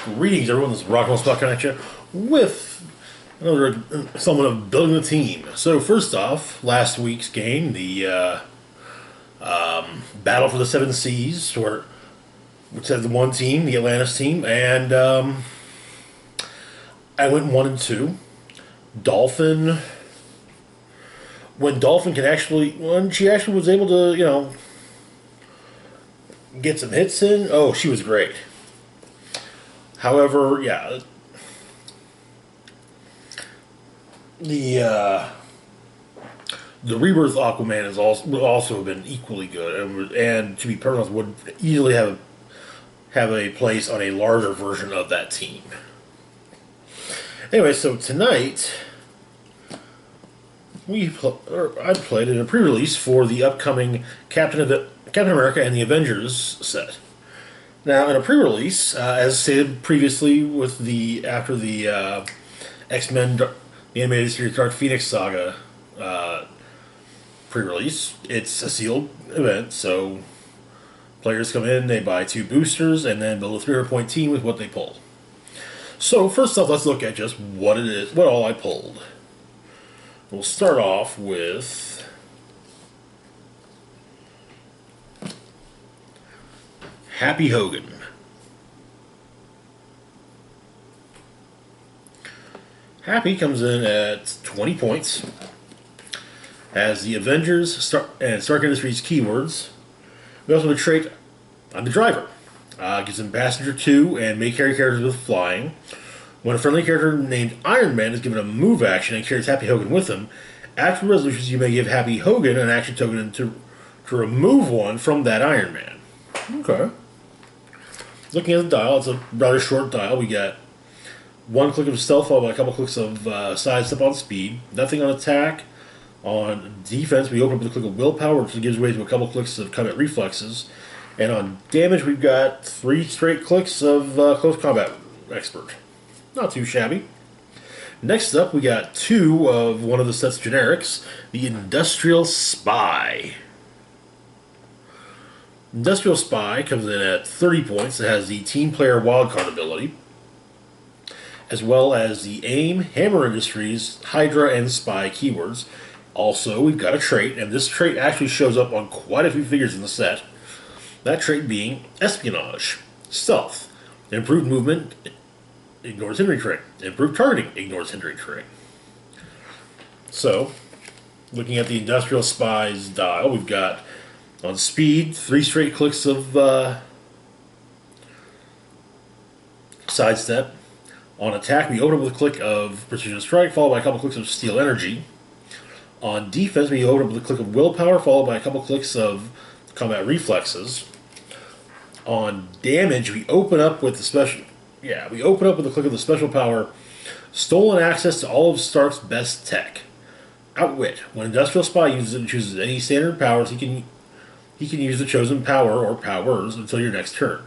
Greetings, everyone. This is Rock and Roll Spot Connection with another installment of Building the Team. So, first off, last week's game, the Battle for the Seven Seas, which had the one team, the Atlantis team, and I went 1 and 2. Dolphin. When she actually was able to, get some hits in, oh, she was great. However, yeah, the Rebirth Aquaman has also been equally good, and to be perfect, would easily have a place on a larger version of that team. Anyway, so tonight I played in a pre-release for the upcoming Captain America and the Avengers set. Now, in a pre-release, as stated previously, after the X-Men, the animated series Dark Phoenix Saga pre-release, it's a sealed event, so players come in, they buy 2 boosters, and then build a 300-point team with what they pull. So, first off, let's look at just what all I pulled. We'll start off with Happy Hogan. Happy comes in at 20 points. Has the Avengers and Stark Industries keywords. We also have a trait on the driver. Gives him Passenger 2 and may carry characters with flying. When a friendly character named Iron Man is given a move action and carries Happy Hogan with him, after resolutions you may give Happy Hogan an action token to remove one from that Iron Man. Okay. Looking at the dial, it's a rather short dial. We got 1 click of stealth followed by a couple clicks of sidestep on speed. Nothing on attack. On defense, we open up with a click of willpower, which gives way to a couple clicks of combat reflexes. And on damage, we've got 3 straight clicks of close combat expert. Not too shabby. Next up, we got 2 of one of the set's generics, the Industrial Spy. Industrial Spy comes in at 30 points. It has the Team Player Wildcard ability, as well as the AIM, Hammer Industries, Hydra, and Spy keywords. Also, we've got a trait, and this trait actually shows up on quite a few figures in the set. That trait being Espionage, Stealth, Improved Movement, ignores hindering terrain, Improved Targeting, ignores hindering terrain. So, looking at the Industrial Spy's dial, we've got on speed, 3 straight clicks of sidestep. On attack, we open up with a click of Precision Strike, followed by a couple clicks of Steel Energy. On defense, we open up with a click of Willpower, followed by a couple clicks of Combat Reflexes. On damage, we open up with a click of the special power, Stolen Access to all of Stark's best tech. Outwit. When Industrial Spy uses it and chooses any standard powers, he can use the chosen power or powers until your next turn.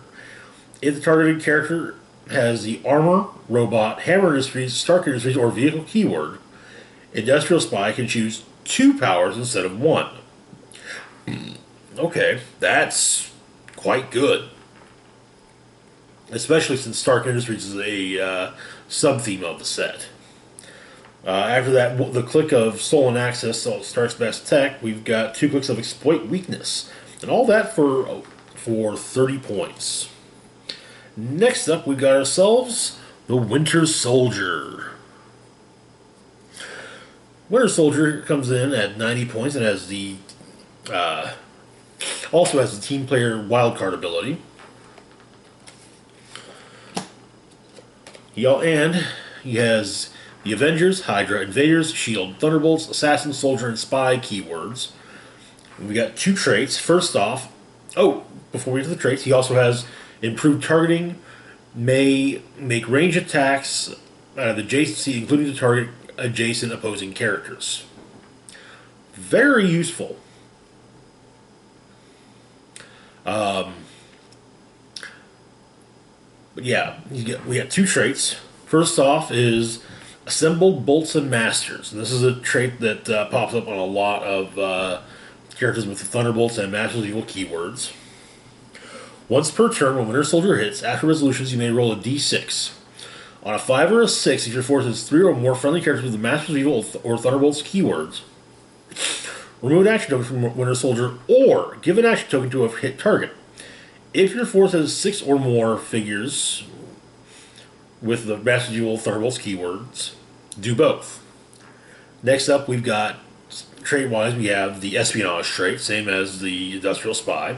If the targeted character has the Armor, Robot, Hammer Industries, Stark Industries, or Vehicle keyword, Industrial Spy can choose 2 powers instead of 1. Okay, that's quite good. Especially since Stark Industries is a sub-theme of the set. After that, the click of Stolen Access to Stark's best tech, we've got 2 clicks of Exploit Weakness. And all that for 30 points. Next up, we've got ourselves the Winter Soldier. Winter Soldier comes in at 90 points and has the also has the Team Player Wildcard ability. He has the Avengers, Hydra, Invaders, Shield, Thunderbolts, Assassin, Soldier, and Spy keywords. We got 2 traits. First off, before we get to the traits, he also has Improved Targeting, may make range attacks out of adjacency, including to target adjacent opposing characters. Very useful. But yeah, we got 2 traits. First off is Assembled Bolts and Masters. And this is a trait that pops up on a lot of characters with the Thunderbolts and Masters of Evil keywords. Once per turn, when Winter Soldier hits, after resolutions, you may roll a d6. On a 5 or a 6, if your force has 3 or more friendly characters with the Masters of Evil or Thunderbolt's keywords, remove an action token from Winter Soldier, or give an action token to a hit target. If your force has 6 or more figures with the Masters of Evil Thunderbolt's keywords, do both. Next up, we've got, trait-wise, we have the Espionage trait, same as the Industrial Spy.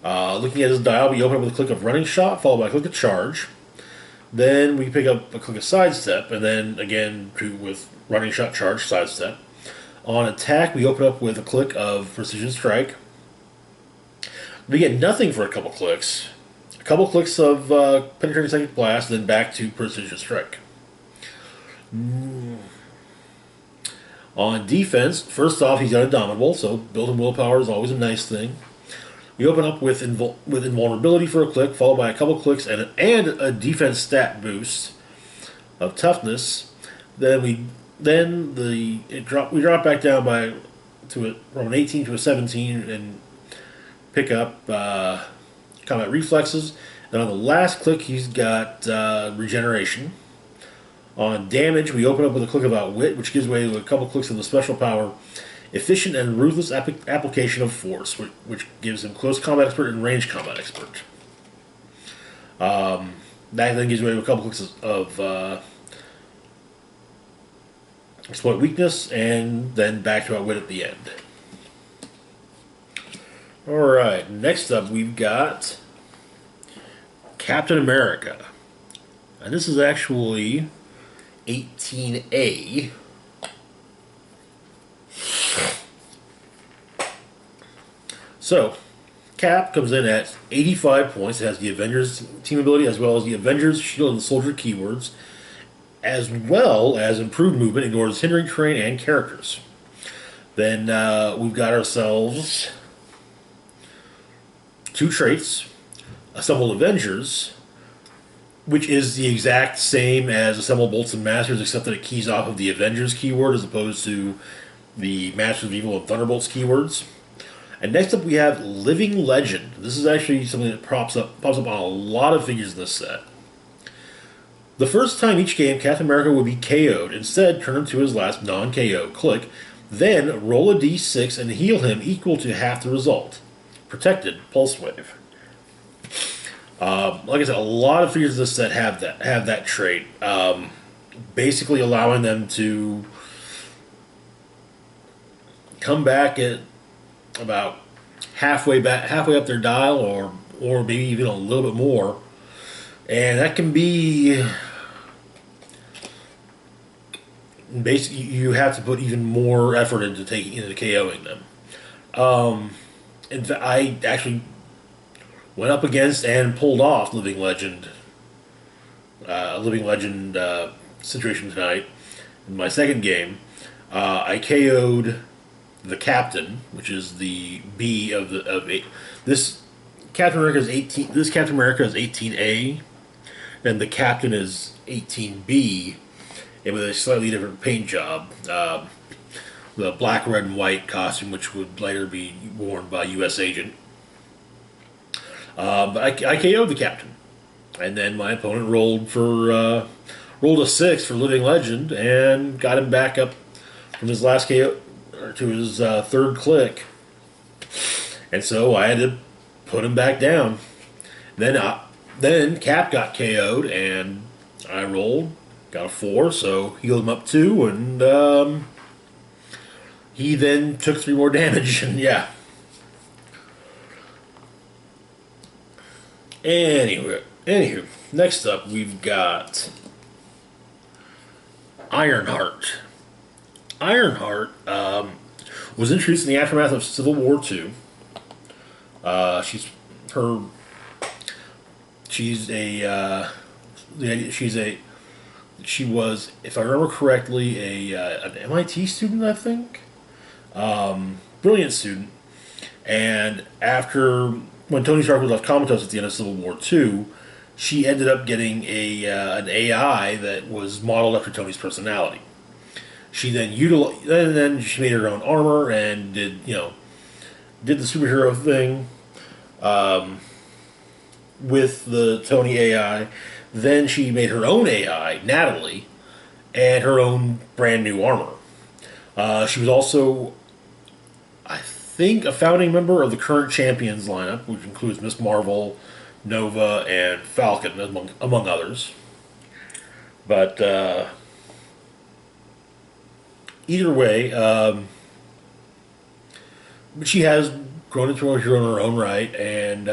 Looking at his dial, we open up with a click of Running Shot, followed by a click of Charge. Then we pick up a click of Sidestep, and then again with Running Shot, Charge, Sidestep. On attack, we open up with a click of Precision Strike. We get nothing for a couple clicks. A couple clicks of Penetrating Psychic Blast, then back to Precision Strike. On defense, first off, he's got Indomitable, so building willpower is always a nice thing. We open up with Invulnerability for a click, followed by a couple clicks and a defense stat boost of Toughness. Then we drop back down from an 18 to a 17 and pick up Combat Reflexes. Then on the last click, he's got Regeneration. On damage, we open up with a click of Outwit, which gives way to a couple clicks of the special power Efficient and Ruthless Application of Force, which gives him Close Combat Expert and Range Combat Expert. That then gives way to a couple clicks of Exploit Weakness, and then back to Outwit at the end. Alright, next up we've got Captain America. And this is actually 18A. So, Cap comes in at 85 points. It has the Avengers team ability as well as the Avengers Shield and Soldier keywords, as well as improved movement, ignores hindering terrain and characters. Then we've got ourselves 2 traits. Assemble Avengers, which is the exact same as Assemble Bolts and Masters, except that it keys off of the Avengers keyword as opposed to the Masters of Evil and Thunderbolts keywords. And next up we have Living Legend. This is actually something that pops up on a lot of figures in this set. The first time each game Captain America would be KO'd, instead turn him to his last non-KO click, then roll a d6 and heal him equal to half the result. Protected Pulse Wave. Like I said, a lot of figures in this set have that trait, basically allowing them to come back at about halfway up their dial, or maybe even a little bit more, and that can be basically you have to put even more effort into KOing them. In fact, I actually went up against and pulled off Living Legend situation tonight. In my second game, I KO'd the Captain, which is the B of this Captain America is 18. This Captain America is 18A, and the Captain is 18B, and with a slightly different paint job. The black, red, and white costume, which would later be worn by U.S. Agent. But I KO'd the Captain, and then my opponent rolled a 6 for Living Legend and got him back up from his last KO to his third click, and so I had to put him back down. Then Cap got KO'd, and I rolled, got a 4, so healed him up 2, and he then took 3 more damage, and yeah. Anywho, next up we've got Ironheart. Ironheart was introduced in the aftermath of Civil War II. She was, if I remember correctly, an MIT student, I think. Brilliant student. And when Tony Stark was left comatose at the end of Civil War II, she ended up getting an AI that was modeled after Tony's personality. She then she made her own armor and did the superhero thing. with the Tony AI. Then she made her own AI, Natalie, and her own brand new armor. She was also, I think, a founding member of the current Champions lineup, which includes Miss Marvel, Nova, and Falcon, among others. But either way, she has grown into a hero in her own right, and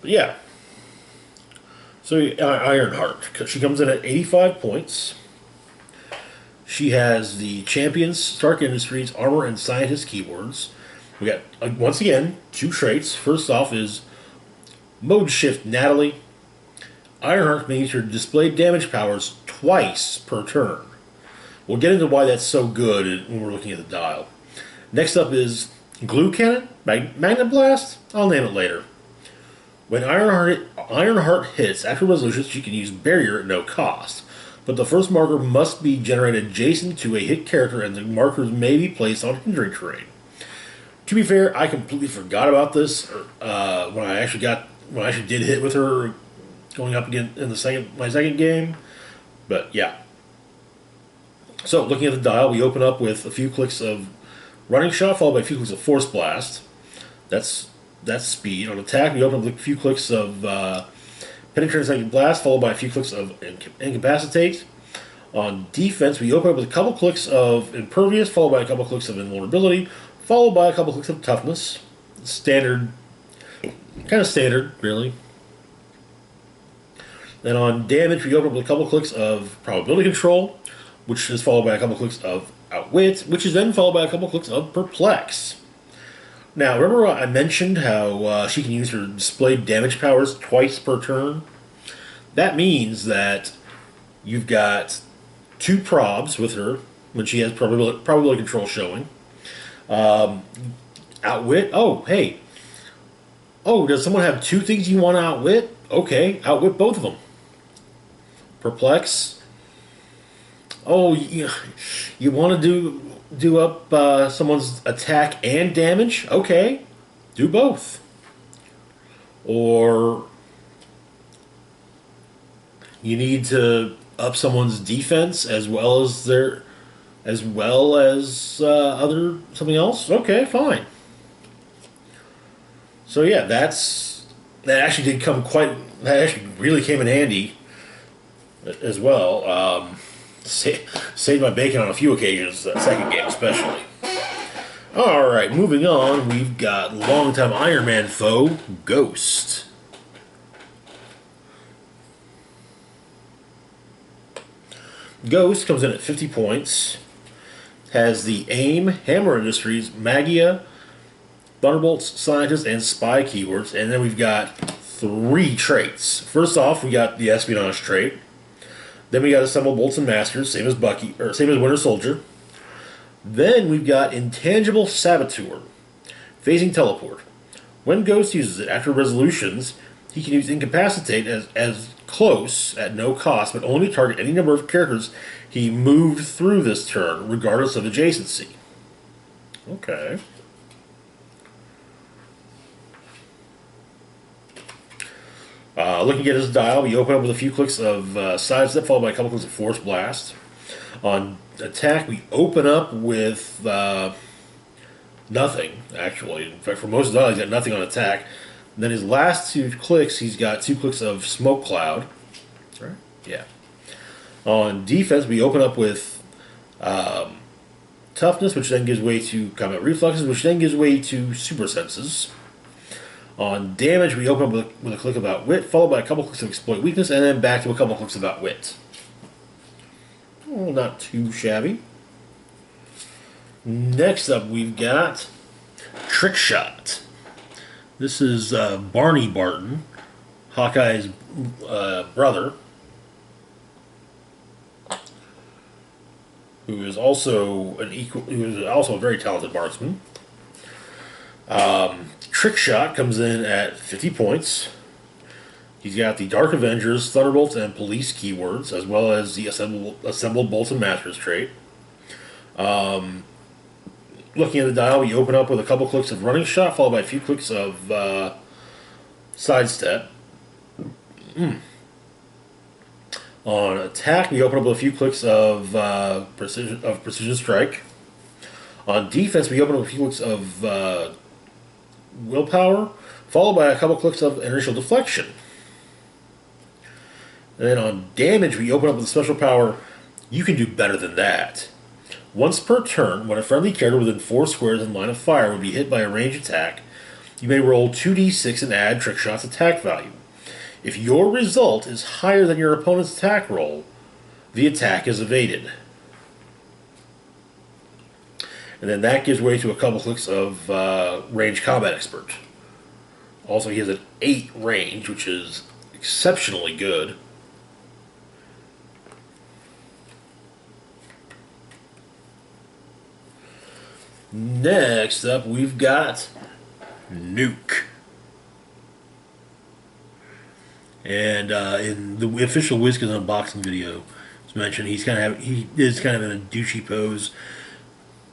yeah. So Ironheart, she comes in at 85 points. She has the Champions, Stark Industries, Armor, and Scientist keywords. We got, once again, 2 traits. First off is Mode Shift Natalie. Ironheart may use her displayed damage powers twice per turn. We'll get into why that's so good when we're looking at the dial. Next up is Glue Cannon, Magnet Blast. I'll name it later. When Ironheart hits, after resolutions, she can use Barrier at no cost. But the first marker must be generated adjacent to a hit character, and the markers may be placed on hindering terrain. To be fair, I completely forgot about this when I actually did hit with her going up again in my second game. But yeah. So looking at the dial, we open up with a few clicks of Running Shot, followed by a few clicks of Force Blast. That's speed. On attack, we open up with a few clicks of Penetrating Psychic Blast, followed by a few clicks of Incapacitate. On defense, we open up with a couple clicks of Impervious, followed by a couple clicks of Invulnerability, followed by a couple clicks of Toughness. Standard, kind of standard, really. Then on damage, we open up with a couple clicks of Probability Control, which is followed by a couple clicks of Outwit, which is then followed by a couple clicks of Perplex. Now, remember I mentioned how she can use her displayed damage powers twice per turn? That means that you've got 2 probs with her when she has probability control showing. Outwit. Oh, hey. Oh, does someone have 2 things you want to outwit? Okay, outwit both of them. Perplex. Oh, you want to do up someone's attack and damage? Okay, do both. Or you need to up someone's defense as well as other something else. Okay, fine. So yeah, that actually really came in handy as well. Saved my bacon on a few occasions, that second game especially. Alright, moving on, we've got longtime Iron Man foe, Ghost. Ghost comes in at 50 points, has the AIM, Hammer Industries, Magia, Thunderbolts, Scientist, and Spy keywords, and then we've got 3 traits. First off, we got the Espionage trait. Then we got Assemble Bolts and Masters, same as Winter Soldier. Then we've got Intangible Saboteur, Phasing Teleport. When Ghost uses it after resolutions, he can use Incapacitate as close at no cost, but only target any number of characters he moved through this turn, regardless of adjacency. Okay. Looking at his dial, we open up with a few clicks of Sidestep, followed by a couple clicks of Force Blast. On attack, we open up with nothing, actually. In fact, for most of the dial, he's got nothing on attack. And then his last 2 clicks, he's got 2 clicks of Smoke Cloud. Right? Yeah. On defense, we open up with Toughness, which then gives way to Combat Reflexes, which then gives way to Super Senses. On damage, we open up with a click of Outwit, followed by a couple clicks of Exploit Weakness, and then back to a couple clicks of Outwit. Well, not too shabby. Next up, we've got Trick Shot. This is Barney Barton, Hawkeye's brother, who is also a very talented marksman. Trick Shot comes in at 50 points. He's got the Dark Avengers, Thunderbolts, and Police keywords, as well as the Assembled Bolts and Masters trait. Looking at the dial, we open up with a couple clicks of Running Shot, followed by a few clicks of Sidestep. On attack, we open up with a few clicks of precision strike. On defense, we open up with a few clicks of willpower, followed by a couple clicks of initial deflection. And then on damage, we open up with a special power. You can do better than that. Once per turn, when a friendly character within 4 squares in line of fire would be hit by a ranged attack, you may roll 2d6 and add Trickshot's attack value. If your result is higher than your opponent's attack roll, the attack is evaded. And then that gives way to a couple clicks of Range Combat Expert. Also, he has an 8 range, which is exceptionally good. Next up, we've got Nuke. And in the official Wizkids unboxing video, it's mentioned he is kind of in a douchey pose,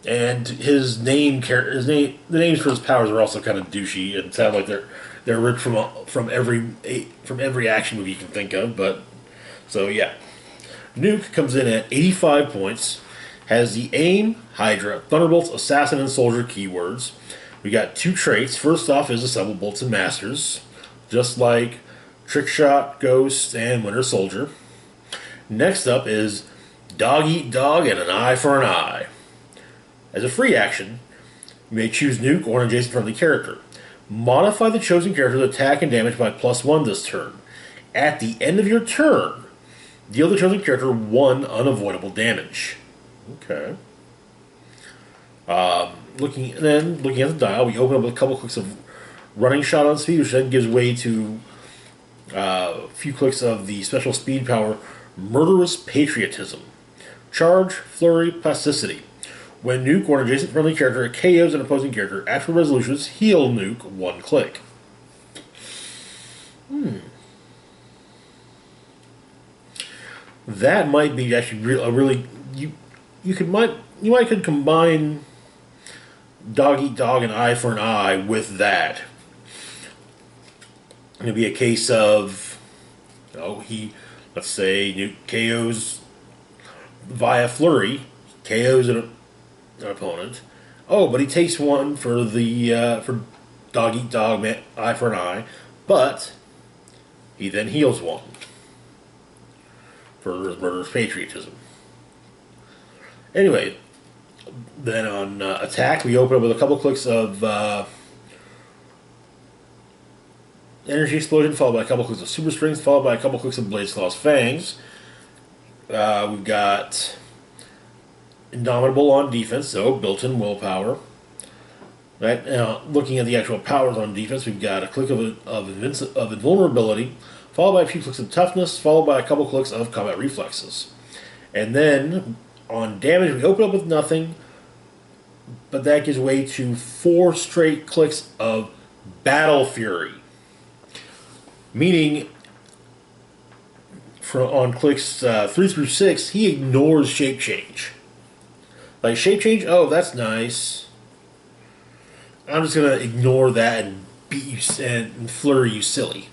and the names for his powers are also kind of douchey and sound like they're ripped from every action movie you can think of. But so yeah, Nuke comes in at 85 points. Has the Aim, Hydra, Thunderbolts, Assassin, and Soldier keywords. We got 2 traits. First off is Assemble Bolts and Masters, just like Trickshot, Ghost, and Winter Soldier. Next up is Dog Eat Dog and an Eye for an Eye. As a free action, you may choose Nuke or an adjacent friendly character. Modify the chosen character's attack and damage by +1 this turn. At the end of your turn, deal the chosen character 1 unavoidable damage. Okay. Looking at the dial, we open up with a couple clicks of Running Shot on speed, which then gives way to a few clicks of the special speed power Murderous Patriotism. Charge, Flurry, Plasticity. When Nuke or an adjacent friendly character KOs an opposing character, after resolutions, heal Nuke 1 click. That might be actually you might could combine Dog Eat Dog and Eye for an Eye with that. It'd be a case of, let's say Nuke KOs via Flurry, KOs an opponent. Oh, but he takes 1 for for Dog Eat Dog, Eye for an Eye, but he then heals 1 for Murderous Patriotism. Anyway, then on attack, we open up with a couple clicks of Energy Explosion, followed by a couple clicks of Super Strings, followed by a couple clicks of Blaze Claw's Fangs. We've got Indomitable on defense, so built-in willpower. Right now, looking at the actual powers on defense, we've got a click of Invulnerability, followed by a few clicks of Toughness, followed by a couple clicks of Combat Reflexes. And then on damage, we open up with nothing, but that gives way to 4 straight clicks of Battle Fury. Meaning, on clicks 3 through 6, he ignores Shape Change. Like, Shape Change, oh, that's nice. I'm just going to ignore that and beat you and flurry you silly.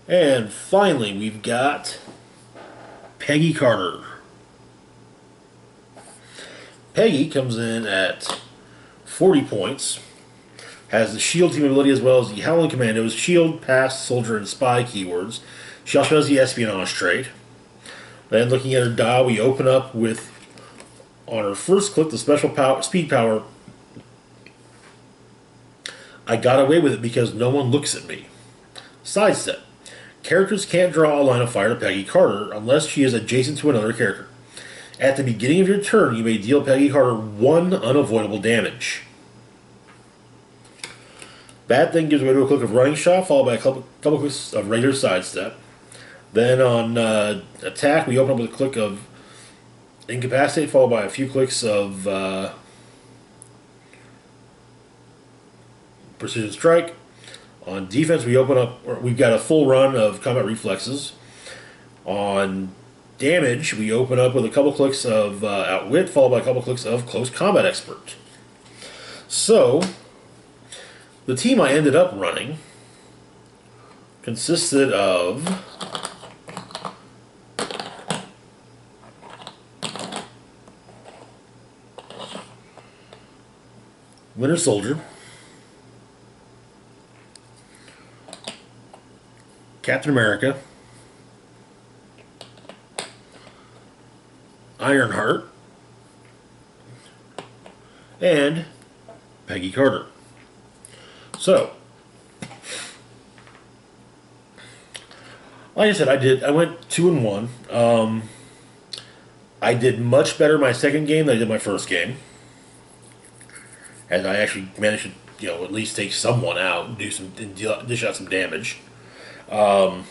And finally, we've got Peggy Carter. Peggy comes in at 40 points. Has the Shield team ability as well as the Howling Commandos, Shield, Pass, Soldier, and Spy keywords. She also has the Espionage trait. Then looking at her dial, we open up with, on her first click, the special speed power. I got away with it because no one looks at me. Sidestep. Characters can't draw a line of fire to Peggy Carter unless she is adjacent to another character. At the beginning of your turn, you may deal Peggy Carter 1 unavoidable damage. That then gives way to a click of Running Shot, followed by a couple clicks of regular Sidestep. Then on attack, we open up with a click of Incapacitate, followed by a few clicks of Precision Strike. On defense, we've got a full run of Combat Reflexes. On damage, we open up with a couple clicks of Outwit, followed by a couple clicks of Close Combat Expert. So, The team I ended up running consisted of Winter Soldier, Captain America, Ironheart, and Peggy Carter. So, like I said, I went 2-1. I did much better my second game than I did my first game, as I actually managed to, at least take someone out and dish out some damage. If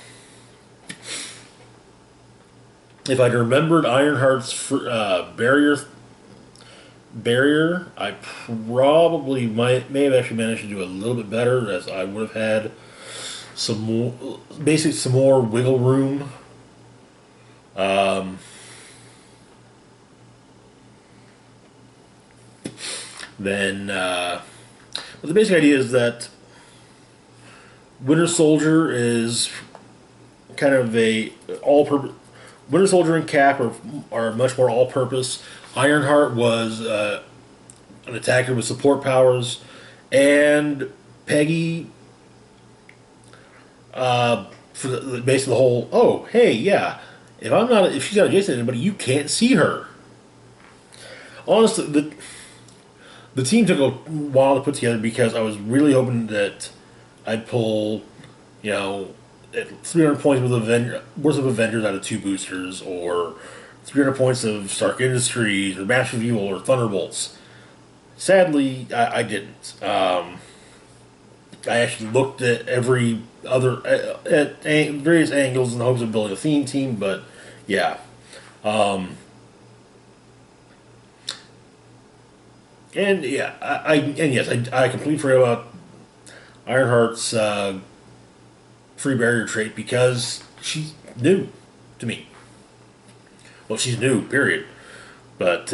I'd remembered Ironheart's barrier, I probably may have actually managed to do a little bit better, as I would have had some more wiggle room. But the basic idea is that Winter Soldier is kind of a all-purpose. Winter Soldier and Cap are much more all-purpose. Ironheart was an attacker with support powers, and Peggy, for basically the whole, oh hey yeah, if she's not adjacent to anybody, you can't see her. Honestly, the team took a while to put together, because I was really hoping that I'd pull, at 300 points worth of Avengers out of 2 boosters, or 300 points of Stark Industries, or Master Fuel, or Thunderbolts. Sadly, I didn't. I actually looked at every other at various angles in the hopes of building a theme team, but yeah. And yeah, I completely forgot about Ironheart's free barrier trait, because she's new to me. Well, she's new, period. But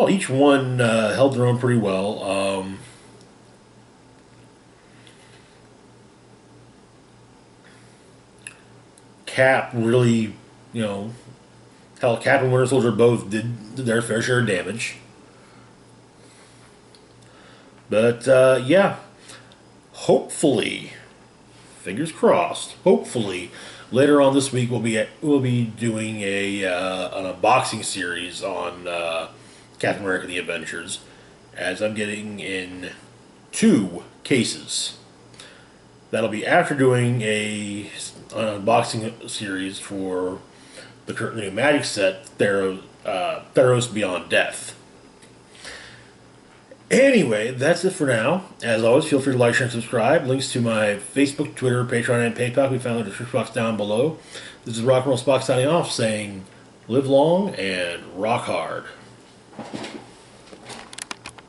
each one held their own pretty well. Cap really, hell, Cap and Winter Soldier both did their fair share of damage. But yeah, hopefully, fingers crossed. Hopefully, later on this week we'll be doing an unboxing series on Captain America: The Avengers, as I'm getting in 2 cases. That'll be after doing an unboxing series for the current new Magic set, Theros Beyond Death. Anyway, that's it for now. As always, feel free to like, share, and subscribe. Links to my Facebook, Twitter, Patreon, and PayPal can be found in the description box down below. This is Rock and Roll Spock signing off, saying, live long and rock hard.